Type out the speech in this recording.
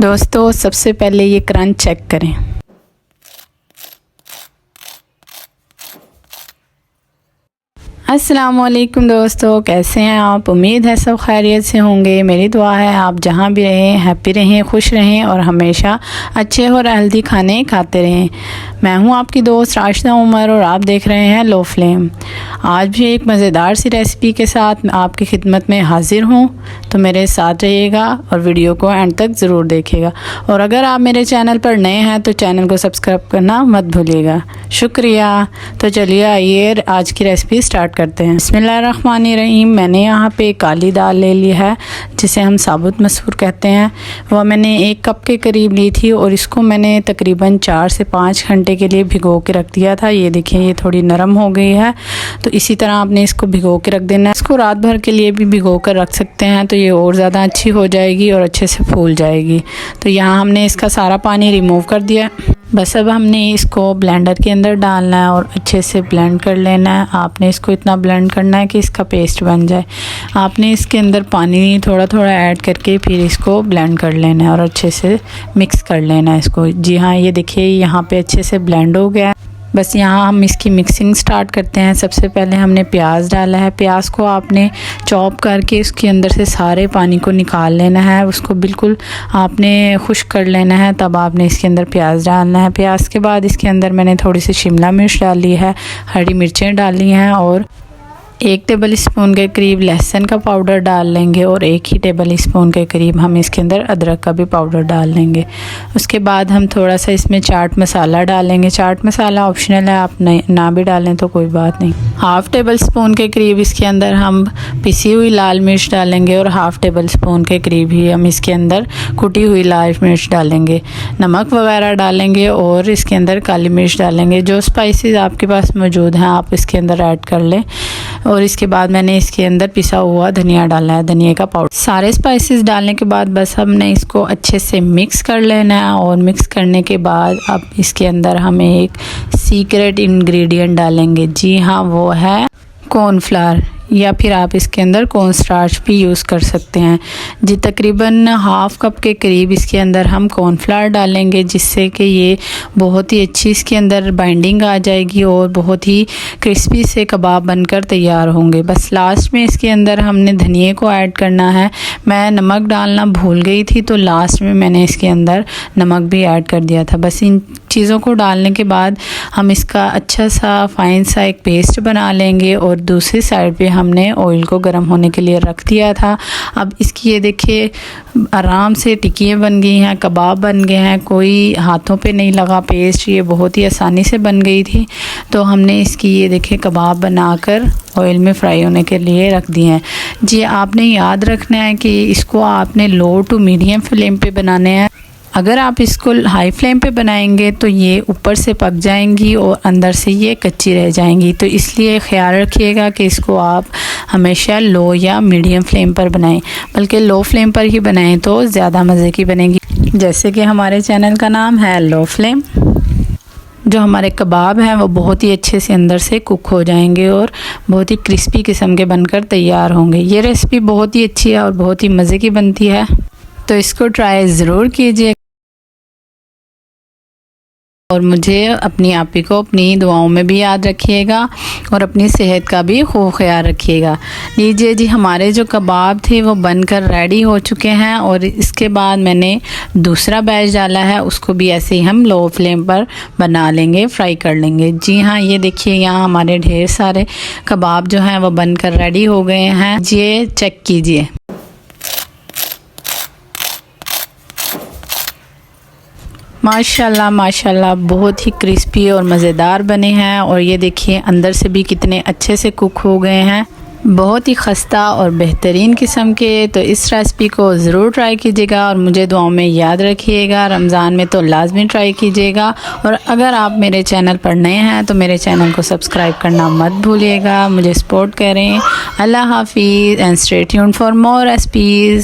दोस्तों सबसे पहले ये क्रंच चेक करें। अस्सलामुअलैकुम दोस्तों, कैसे हैं आप? उम्मीद है सब खैरियत से होंगे। मेरी दुआ है आप जहाँ भी रहें हैप्पी रहें, खुश रहें और हमेशा अच्छे और हेल्दी खाने खाते रहें। मैं हूँ आपकी दोस्त राशिदा उमर और आप देख रहे हैं लो फ्लेम। आज भी एक मज़ेदार सी रेसिपी के साथ आपकी खिदमत में हाजिर हूँ, तो मेरे साथ रहिएगा और वीडियो को एंड तक ज़रूर देखिएगा। और अगर आप मेरे चैनल पर नए हैं तो चैनल को सब्सक्राइब करना मत भूलिएगा। शुक्रिया। तो चलिए आइए आज की रेसिपी स्टार्ट करते हैं। बिस्मिल्लाहिर्रहमानिर्रहीम। मैंने यहाँ पे काली दाल ले ली है, जिसे हम साबुत मसूर कहते हैं। वह मैंने 1 कप के करीब ली थी और इसको मैंने तकरीबन 4 से 5 घंटे के लिए भिगो के रख दिया था। ये देखिए ये थोड़ी नरम हो गई है, तो इसी तरह आपने इसको भिगो के रख देना है। इसको रात भर के लिए भी भिगो कर रख सकते हैं, तो ये और ज़्यादा अच्छी हो जाएगी और अच्छे से फूल जाएगी। तो यहाँ हमने इसका सारा पानी रिमूव कर दिया। बस अब हमने इसको ब्लेंडर के अंदर डालना है और अच्छे से ब्लेंड कर लेना है। आपने इसको इतना ब्लेंड करना है कि इसका पेस्ट बन जाए। आपने इसके अंदर पानी थोड़ा थोड़ा ऐड करके फिर इसको ब्लेंड कर लेना है और अच्छे से मिक्स कर लेना है इसको। जी हाँ, ये देखिए यहाँ पे अच्छे से ब्लेंड हो गया है। बस यहाँ हम इसकी मिक्सिंग स्टार्ट करते हैं। सबसे पहले हमने प्याज डाला है। प्याज को आपने चॉप करके उसके अंदर से सारे पानी को निकाल लेना है। उसको बिल्कुल आपने खुश्क कर लेना है, तब आपने इसके अंदर प्याज डालना है। प्याज के बाद इसके अंदर मैंने थोड़ी सी शिमला मिर्च डाली है, हरी मिर्चें डाली हैं और 1 टेबल स्पून के करीब लहसुन का पाउडर डाल लेंगे और 1 ही टेबल स्पून के करीब हम इसके अंदर अदरक का भी पाउडर डाल लेंगे। उसके बाद हम थोड़ा सा इसमें चाट मसाला डालेंगे। चाट मसाला ऑप्शनल है, आप ना भी डालें तो कोई बात नहीं। 1/2 टेबल स्पून के करीब इसके अंदर हम पिसी हुई लाल मिर्च डालेंगे और 1/2 टेबल स्पून के करीब ही हम इसके अंदर कुटी हुई लाल मिर्च डालेंगे। नमक वगैरह डालेंगे और इसके अंदर काली मिर्च डालेंगे। जो स्पाइसेस आपके पास मौजूद हैं आप इसके अंदर ऐड कर लें। और इसके बाद मैंने इसके अंदर पिसा हुआ धनिया डाला है, धनिया का पाउडर। सारे स्पाइसेस डालने के बाद बस हमने इसको अच्छे से मिक्स कर लेना है। और मिक्स करने के बाद अब इसके अंदर हम एक सीक्रेट इंग्रेडिएंट डालेंगे। जी हाँ, वो है कॉर्नफ्लावर, या फिर आप इसके अंदर कॉर्न स्टार्च भी यूज़ कर सकते हैं। जी तकरीबन 1/2 कप के करीब इसके अंदर हम कॉर्नफ्लावर डालेंगे, जिससे कि ये बहुत ही अच्छी इसके अंदर बाइंडिंग आ जाएगी और बहुत ही क्रिस्पी से कबाब बनकर तैयार होंगे। बस लास्ट में इसके अंदर हमने धनिए को ऐड करना है। मैं नमक डालना भूल गई थी, तो लास्ट में मैंने इसके अंदर नमक भी ऐड कर दिया था। बस इन चीज़ों को डालने के बाद हम इसका अच्छा सा फाइन सा एक पेस्ट बना लेंगे और दूसरी साइड पे हमने ऑयल को गर्म होने के लिए रख दिया था। अब इसकी ये देखिए आराम से टिक्कियाँ बन गई हैं, कबाब बन गए हैं, कोई हाथों पे नहीं लगा पेस्ट, ये बहुत ही आसानी से बन गई थी। तो हमने इसकी ये देखिए कबाब बनाकर ऑयल में फ्राई होने के लिए रख दिए हैं। जी आपने याद रखना है कि इसको आपने लो टू मीडियम फ्लेम पे बनाने हैं। अगर आप इसको हाई फ्लेम पे बनाएंगे तो ये ऊपर से पक जाएंगी और अंदर से ये कच्ची रह जाएंगी। तो इसलिए ख्याल रखिएगा कि इसको आप हमेशा लो या मीडियम फ्लेम पर बनाएं, बल्कि लो फ्लेम पर ही बनाएं तो ज़्यादा मज़े की बनेगी। जैसे कि हमारे चैनल का नाम है लो फ्लेम। जो हमारे कबाब हैं वो बहुत ही अच्छे से अंदर से कुक हो जाएंगे और बहुत ही क्रिस्पी किस्म के बनकर तैयार होंगे। ये रेसिपी बहुत ही अच्छी है और बहुत ही मज़े की बनती है, तो इसको ट्राई ज़रूर कीजिए। और मुझे अपनी आपी को अपनी दुआओं में भी याद रखिएगा और अपनी सेहत का भी खूब ख्याल रखिएगा। लीजिए जी, हमारे जो कबाब थे वो बनकर रेडी हो चुके हैं और इसके बाद मैंने दूसरा बैच डाला है, उसको भी ऐसे ही हम लो फ्लेम पर बना लेंगे, फ्राई कर लेंगे। जी हाँ, ये देखिए यहाँ हमारे ढेर सारे कबाब जो हैं वो बनकर रेडी हो गए हैं। ये चेक कीजिए। माशाल्लाह माशाल्लाह बहुत ही क्रिस्पी और मज़ेदार बने हैं। और ये देखिए अंदर से भी कितने अच्छे से कुक हो गए हैं, बहुत ही खस्ता और बेहतरीन किस्म के। तो इस रेसिपी को ज़रूर ट्राई कीजिएगा और मुझे दुआओं में याद रखिएगा। रमज़ान में तो लाजमी ट्राई कीजिएगा। और अगर आप मेरे चैनल पर नए हैं तो मेरे चैनल को सब्सक्राइब करना मत भूलिएगा। मुझे सपोर्ट करें। अल्लाह हाफिज़ and stay tuned for more recipes.